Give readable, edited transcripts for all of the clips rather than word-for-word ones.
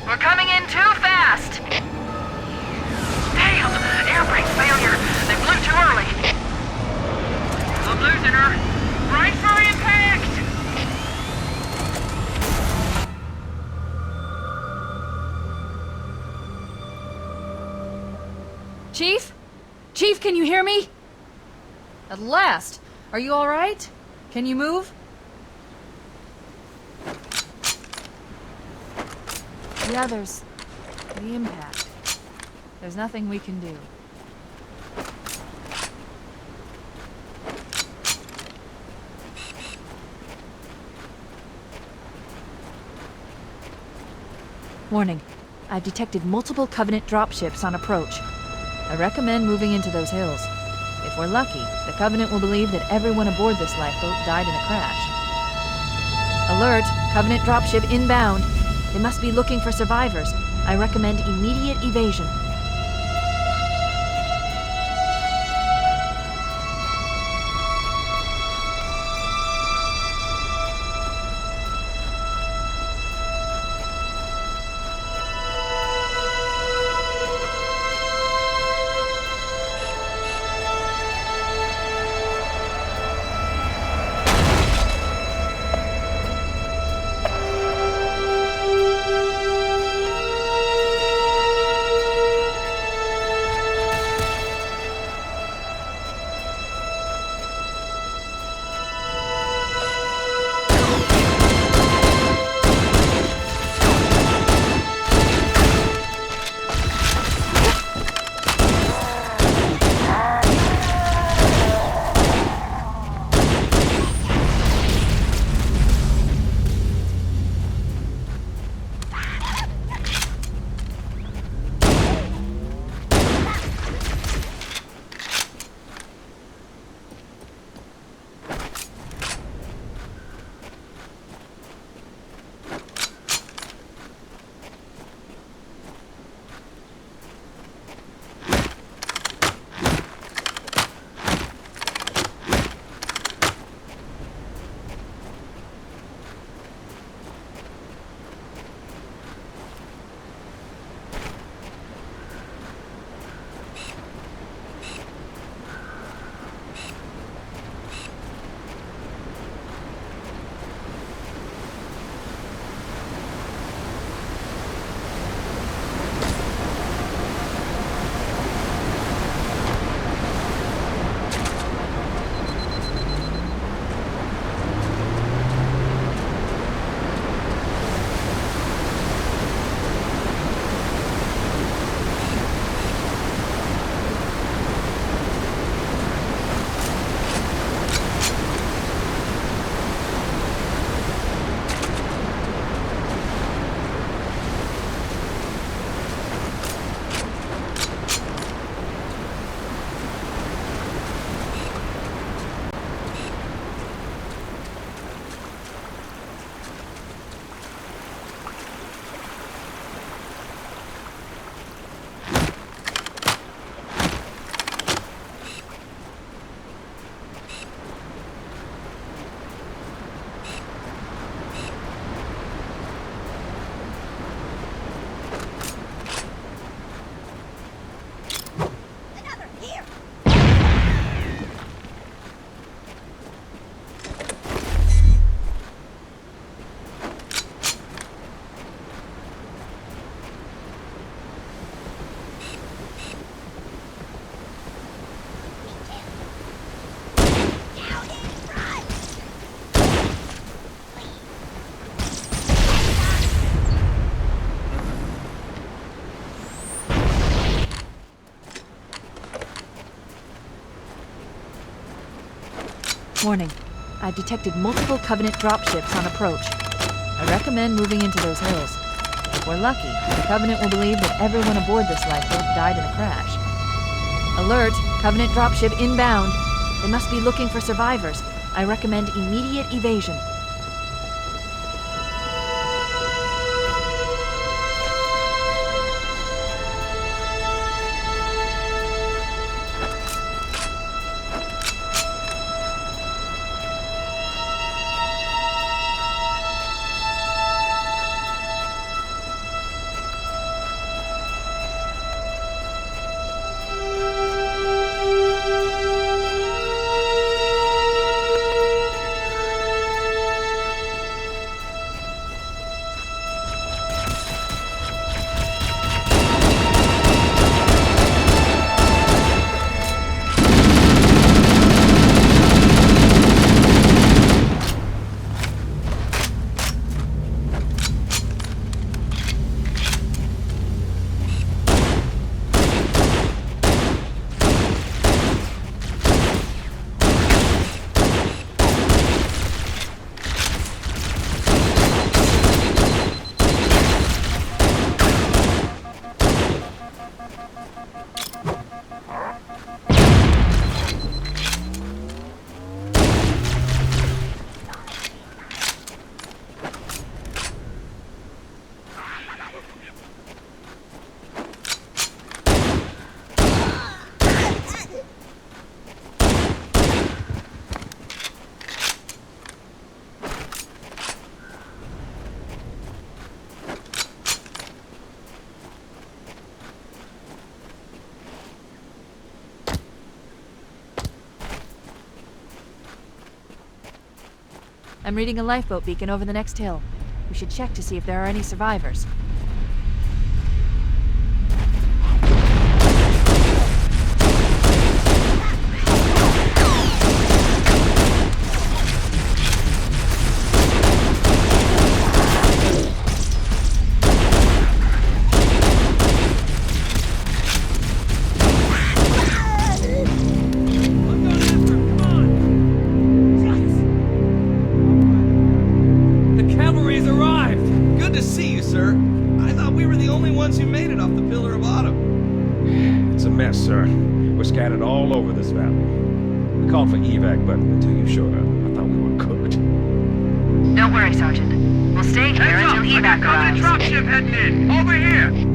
We're coming in too fast! Damn! Air brake failure! They blew too early! I'm losing her! Brace for impact! Chief? Chief, can you hear me? At last! Are you alright? Can you move? The others. The impact. There's nothing we can do. Warning. I've detected multiple Covenant dropships on approach. I recommend moving into those hills. If we're lucky, the Covenant will believe that everyone aboard this lifeboat died in a crash. Alert! Covenant dropship inbound. They must be looking for survivors. I recommend immediate evasion. Warning. I've detected multiple Covenant dropships on approach. I recommend moving into those hills. If we're lucky, the Covenant will believe that everyone aboard this lifeboat died in a crash. Alert! Covenant dropship inbound. They must be looking for survivors. I recommend immediate evasion. I'm reading a lifeboat beacon over the next hill. We should check to see if there are any survivors. Scattered all over this valley. We called for evac, but until you showed up, I thought we were cooked. Don't worry, Sergeant. We'll stay here until evac arrives. Dropship heading in. Over here.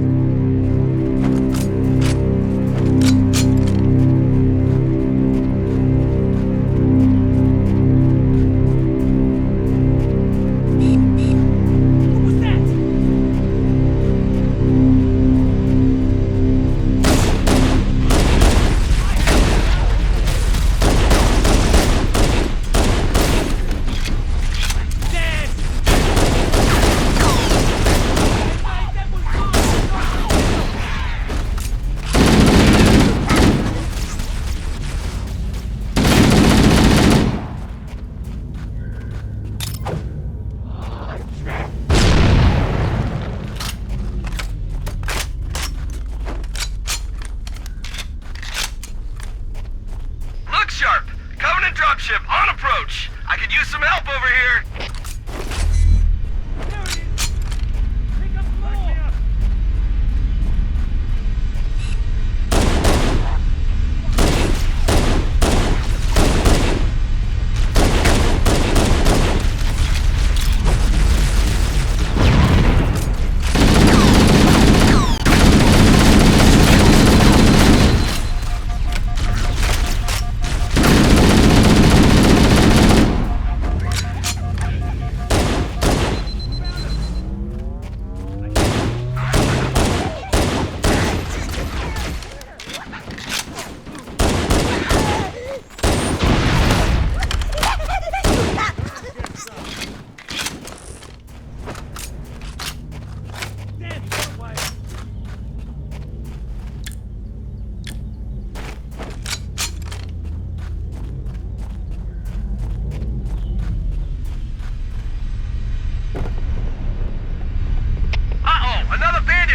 Dropship on approach. I could use some help over here.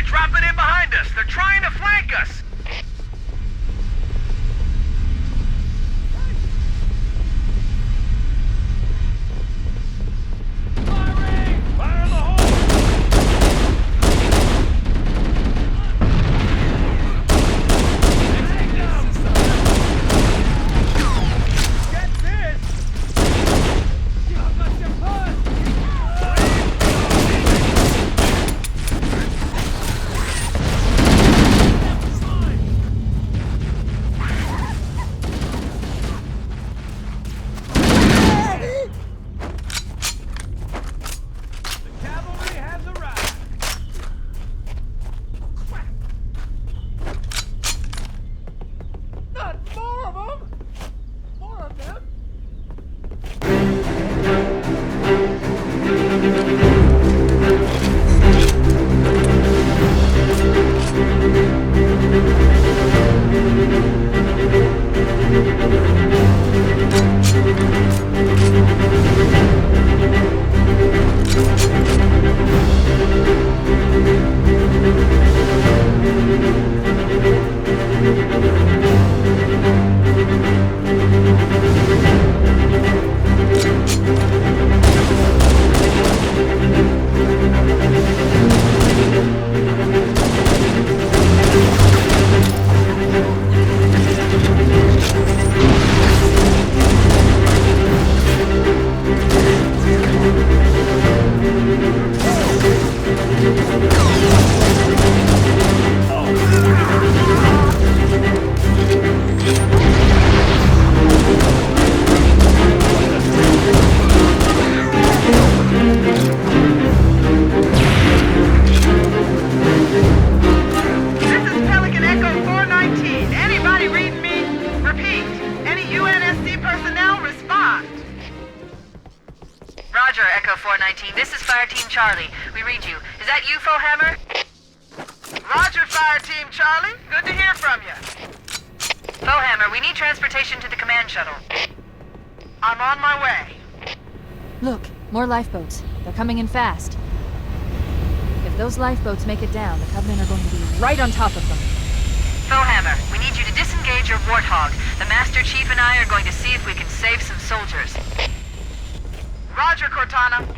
Dropping in behind us. They're trying to flank us. Firing! Fire in the hole! Get this! Give us your punch! UNSC personnel respond. Roger, Echo 419. This is Fire Team Charlie. We read you. Is that you, Fohammer? Roger, Fire Team Charlie. Good to hear from you. Fohammer, we need transportation to the command shuttle. I'm on my way. Look, more lifeboats. They're coming in fast. If those lifeboats make it down, the Covenant are going to be right on top of them. Fohammer, we need you to disengage your Warthog. The Master Chief and I are going to see if we can save some soldiers. Roger, Cortana.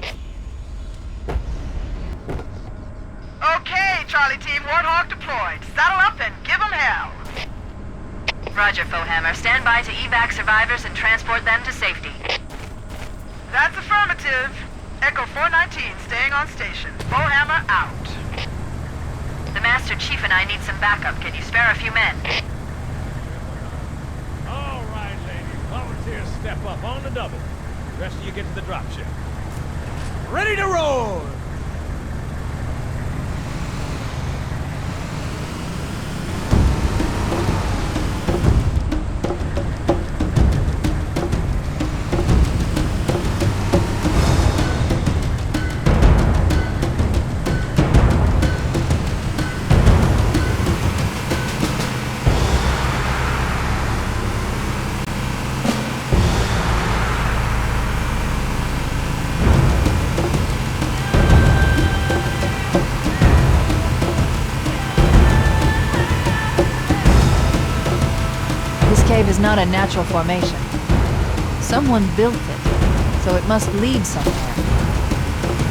Okay, Charlie Team, Warthog deployed. Saddle up and give them hell. Roger, Fohammer. Stand by to evac survivors and transport them to safety. That's affirmative. Echo 419 staying on station. Fohammer out. The Master Chief and I need some backup. Can you spare a few men? All right, ladies. Volunteers step up on the double. The rest of you get to the dropship. Ready to roll! Cave is not a natural formation. Someone built it, so it must lead somewhere.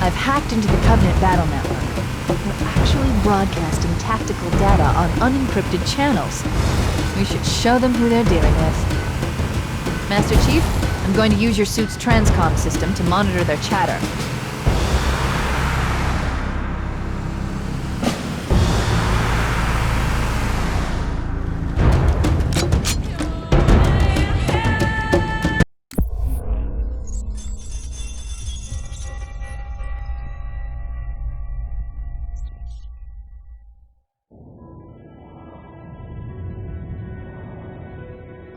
I've hacked into the Covenant battle network. We're actually broadcasting tactical data on unencrypted channels. We should show them who they're dealing with. Master Chief, I'm going to use your suit's transcom system to monitor their chatter.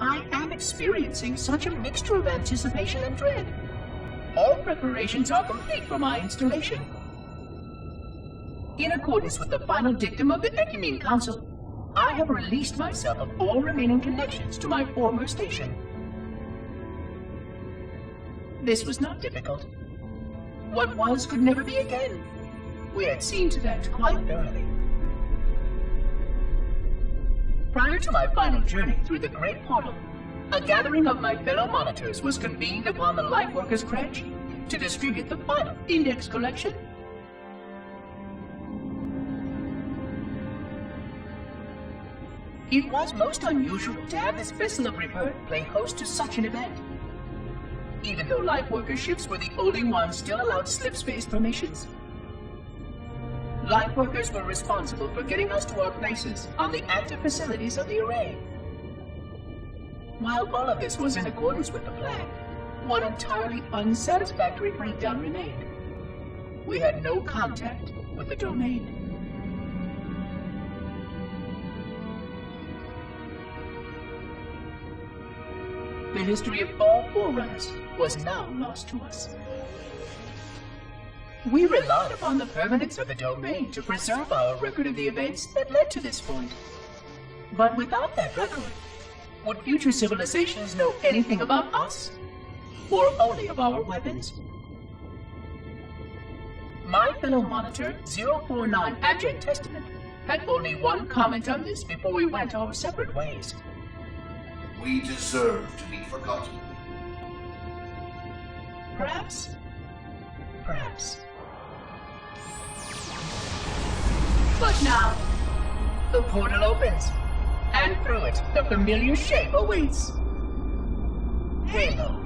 I am experiencing such a mixture of anticipation and dread. All preparations are complete for my installation. In accordance with the final dictum of the Ecumene Council, I have released myself of all remaining connections to my former station. This was not difficult. What was could never be again. We had seen to that quite thoroughly. Prior to my final journey through the Great Portal, a gathering of my fellow monitors was convened upon the Lightworkers' Crash to distribute the final index collection. It was most unusual to have this vessel of rebirth play host to such an event. Even though Lightworker ships were the only ones still allowed slip-space formations, Lightworkers were responsible for getting us to our places on the active facilities of the array. While all of this was in accordance with the plan, one entirely unsatisfactory breakdown remained. We had no contact with the domain. The history of all Forerunners was now lost to us. We relied upon the permanence of the domain to preserve our record of the events that led to this point. But without that record, would future civilizations know anything about us? Or only of our weapons? My fellow monitor, 049 Adject Testament, had only one comment on this before we went our separate ways. We deserve to be forgotten. Perhaps. Perhaps. But now, the portal opens, and through it, the familiar shape awaits. Halo.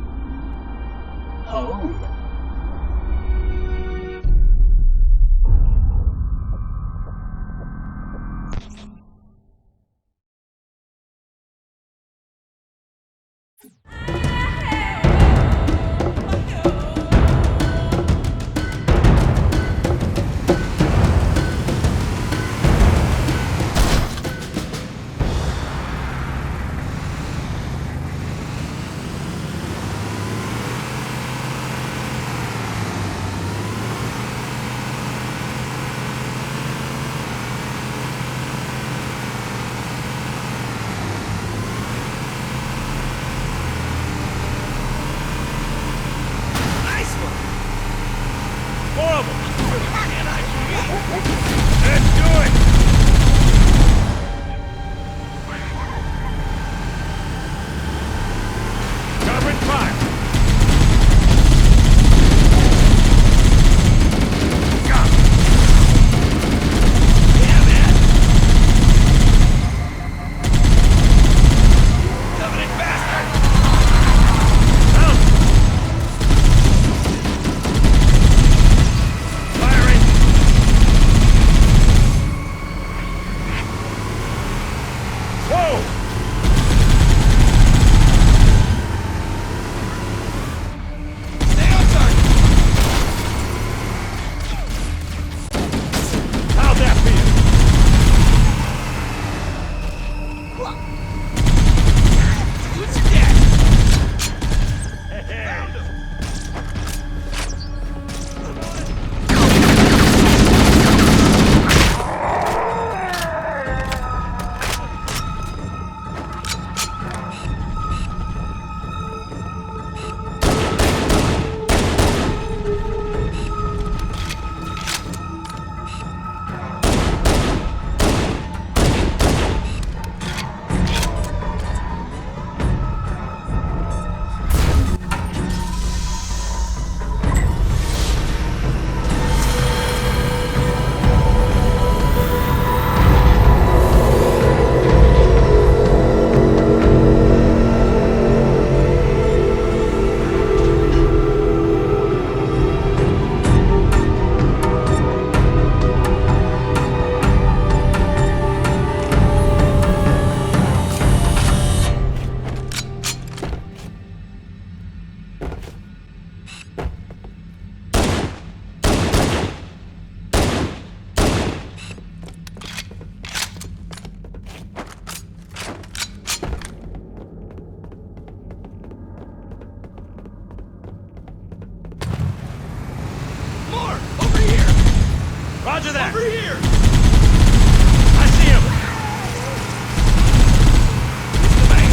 Home. Roger that! Over here! I see him! He's the man!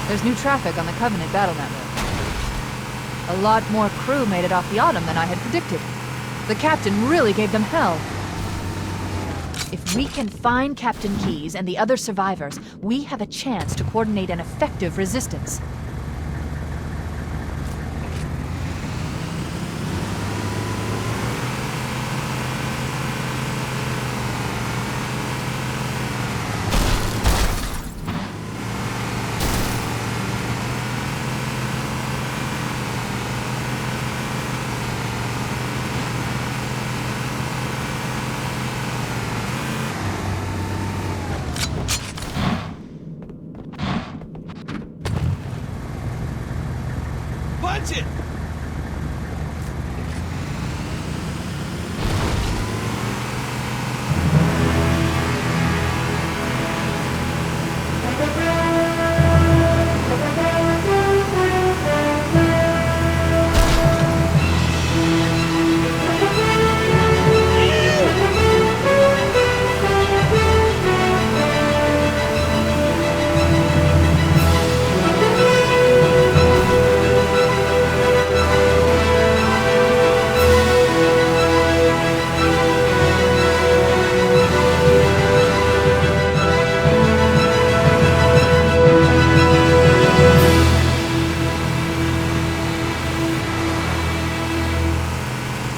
There's new traffic on the Covenant battle network. A lot more crew made it off the Autumn than I had predicted. The captain really gave them hell. If we can find Captain Keyes and the other survivors, we have a chance to coordinate an effective resistance. Punch it!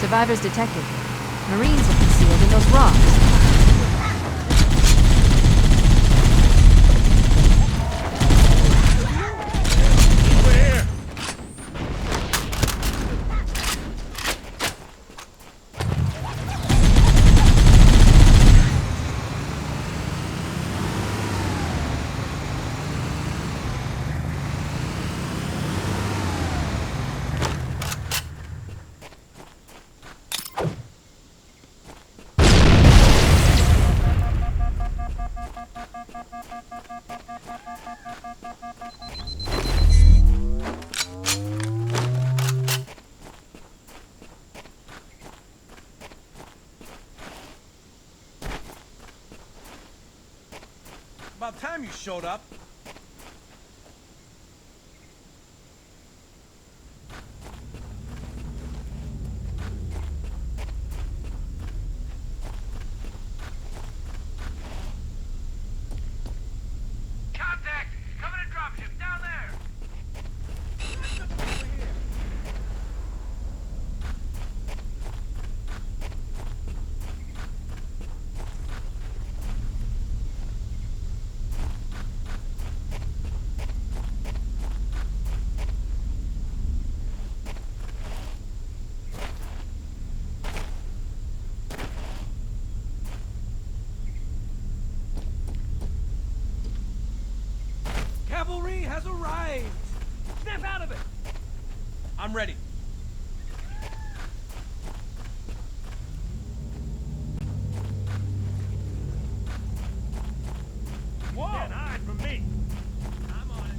Survivors detected. Marines are concealed in those rocks. Over here! About time you showed up. Contact! Covenant dropship down there! Over here. Cavalry has arrived! Snap out of it! I'm ready. Whoa! Can't hide from me. I'm on it.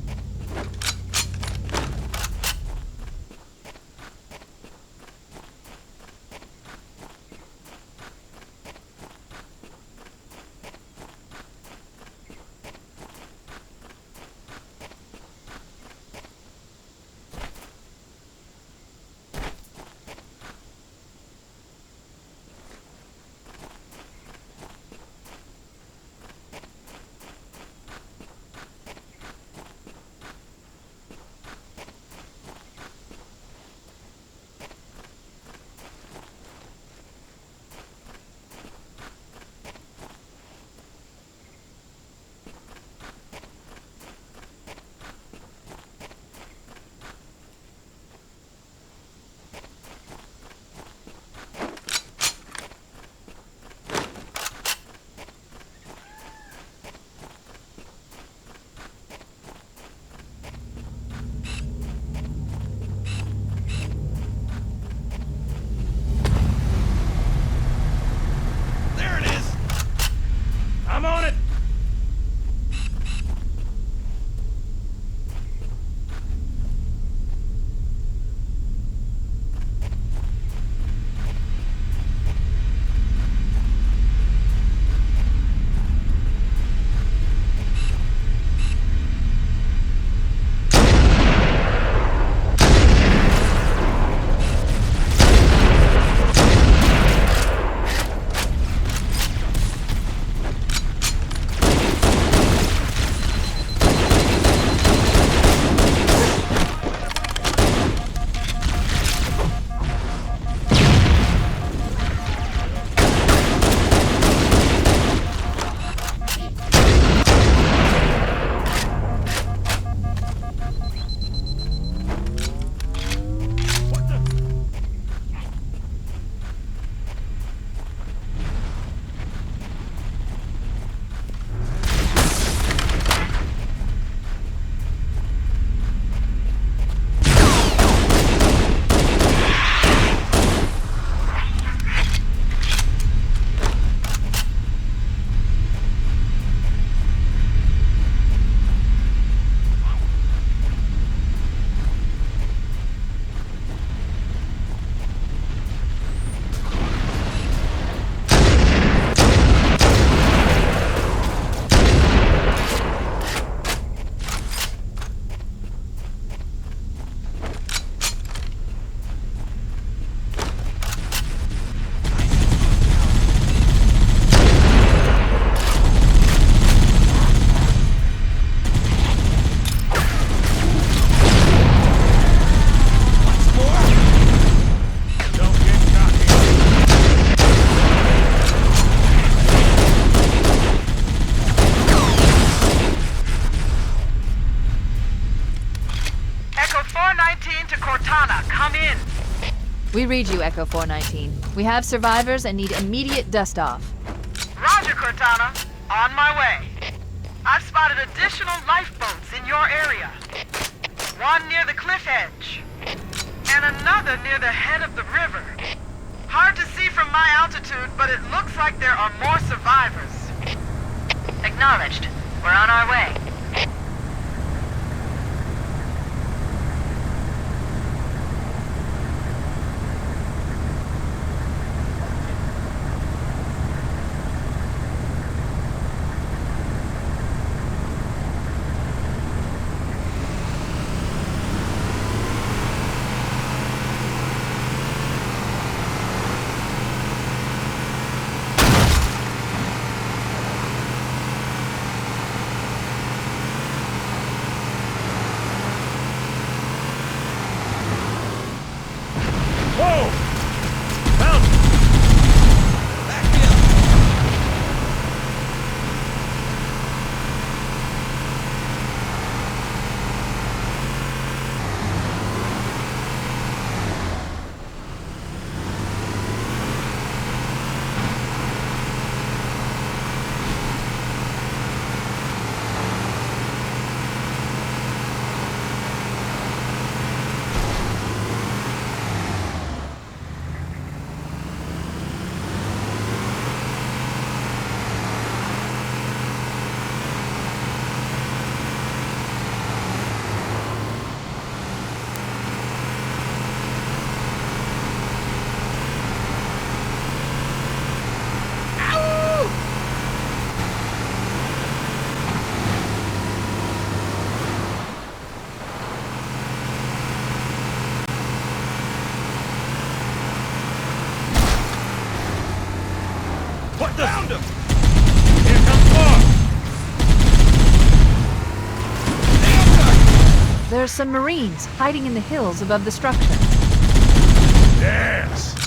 come in. We read you, Echo 419. We have survivors and need immediate dust-off. Roger, Cortana. On my way. I've spotted additional lifeboats in your area. One near the cliff edge, and another near the head of the river. Hard to see from my altitude, but it looks like there are more survivors. Acknowledged. We're on our way. What the? Found him! Here comes more! There's some Marines hiding in the hills above the structure. Yes!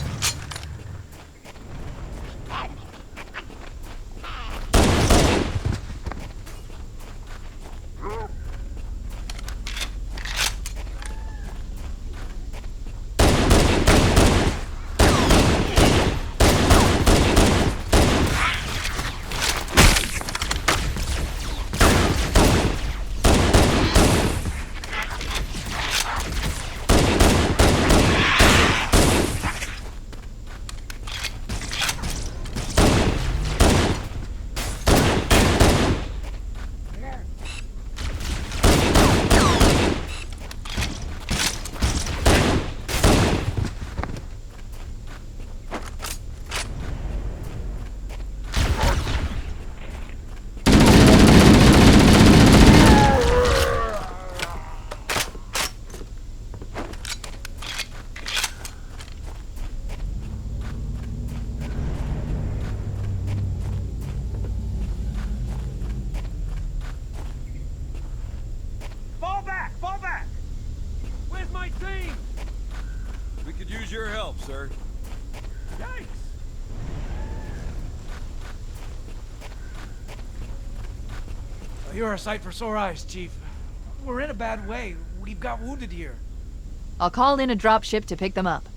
Fall back! Where's my team? We could use your help, sir. Yikes! You're a sight for sore eyes, Chief. We're in a bad way. We've got wounded here. I'll call in a dropship to pick them up.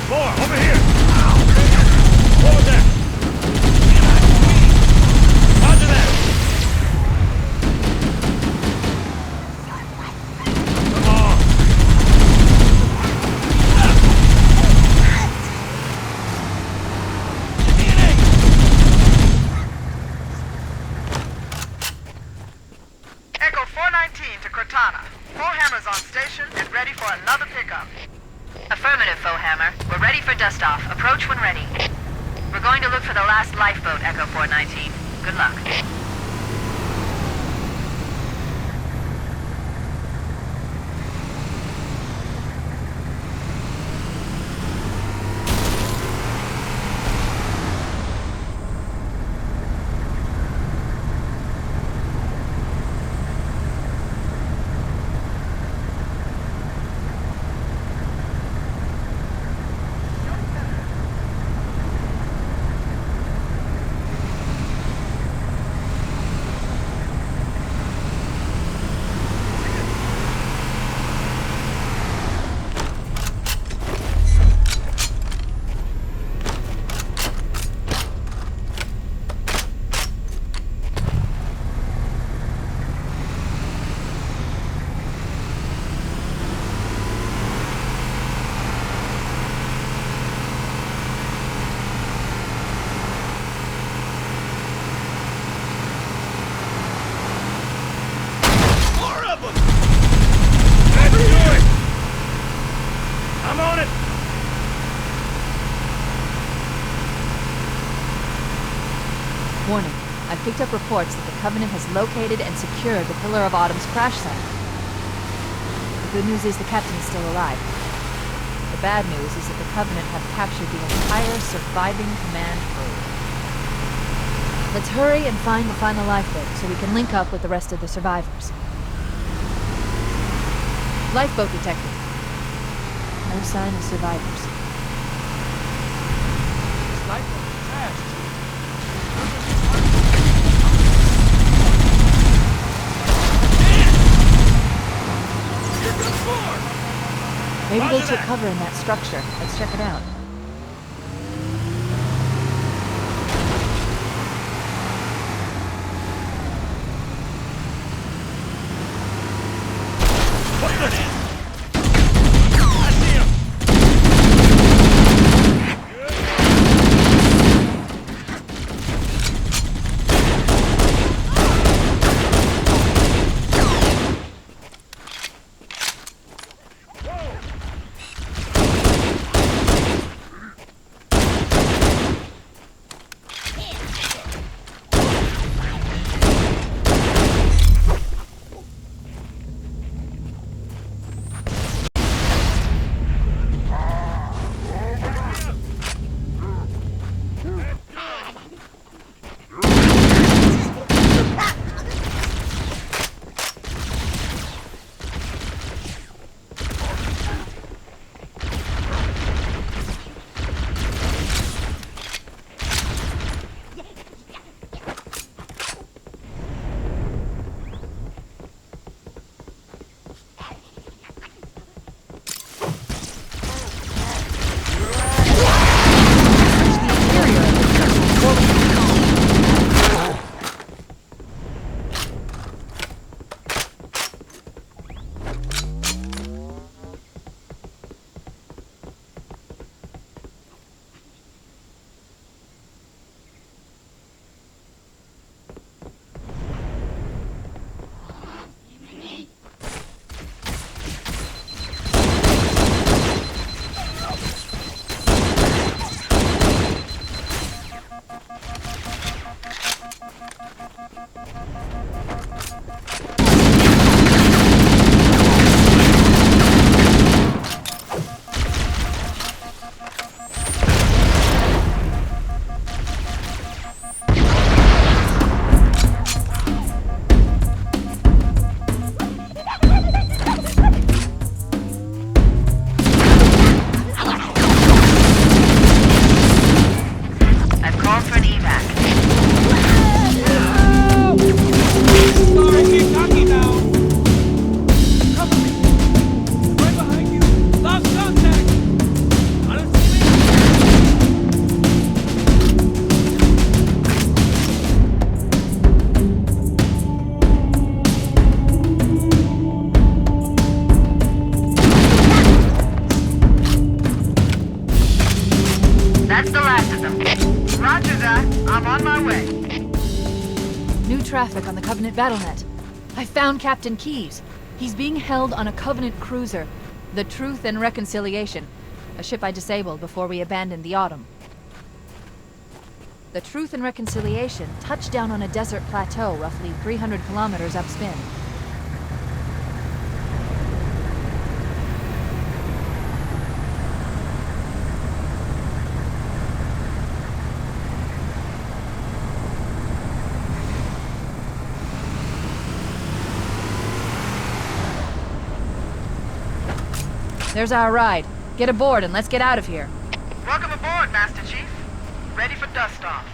More, over here! What was that? Roger that! Come on! Echo 419 to Cortana. Foehammer's on station and ready for another pickup. Affirmative, Foehammer. We're ready for dust-off. Approach when ready. We're going to look for the last lifeboat, Echo 419. Good luck. I'm on it! Warning. I've picked up reports that the Covenant has located and secured the Pillar of Autumn's crash site. The good news is the captain is still alive. The bad news is that the Covenant have captured the entire surviving command crew. Let's hurry and find the final lifeboat so we can link up with the rest of the survivors. Lifeboat detected. No sign of survivors. This lifeboat is trashed. Here comes more! Maybe they Roger took that. cover in that structure. Let's check it out. What's this? I see him! Traffic on the Covenant Battlenet. I found Captain Keyes. He's being held on a Covenant cruiser, the Truth and Reconciliation, a ship I disabled before we abandoned the Autumn. The Truth and Reconciliation touched down on a desert plateau roughly 300 kilometers upspin. There's our ride. Get aboard and let's get out of here. Welcome aboard, Master Chief. Ready for dust-off.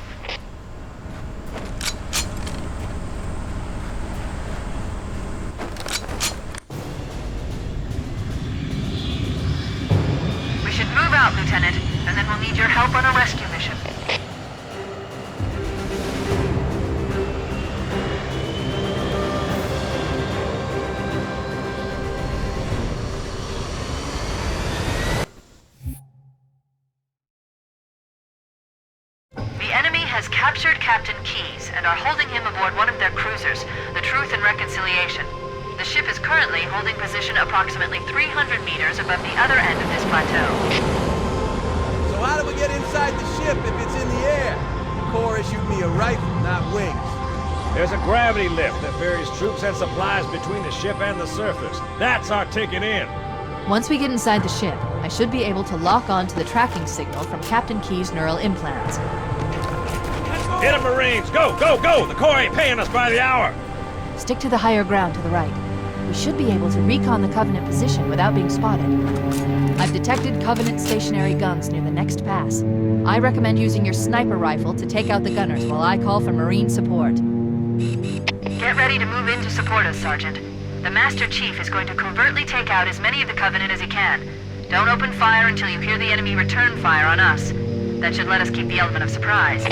We should move out, Lieutenant, and then we'll need your help on a rescue mission. Has captured Captain Keyes and are holding him aboard one of their cruisers, the Truth and Reconciliation. The ship is currently holding position approximately 300 meters above the other end of this plateau. So how do we get inside the ship if it's in the air? The Corps issued me a rifle, not wings. There's a gravity lift that ferries troops and supplies between the ship and the surface. That's our ticket in. Once we get inside the ship, I should be able to lock on to the tracking signal from Captain Key's neural implants. Hit 'em, Marines! Go, go, go! The Corps ain't paying us by the hour! Stick to the higher ground to the right. We should be able to recon the Covenant position without being spotted. I've detected Covenant stationary guns near the next pass. I recommend using your sniper rifle to take out the gunners while I call for Marine support. Get ready to move in to support us, Sergeant. The Master Chief is going to covertly take out as many of the Covenant as he can. Don't open fire until you hear the enemy return fire on us. That should let us keep the element of surprise.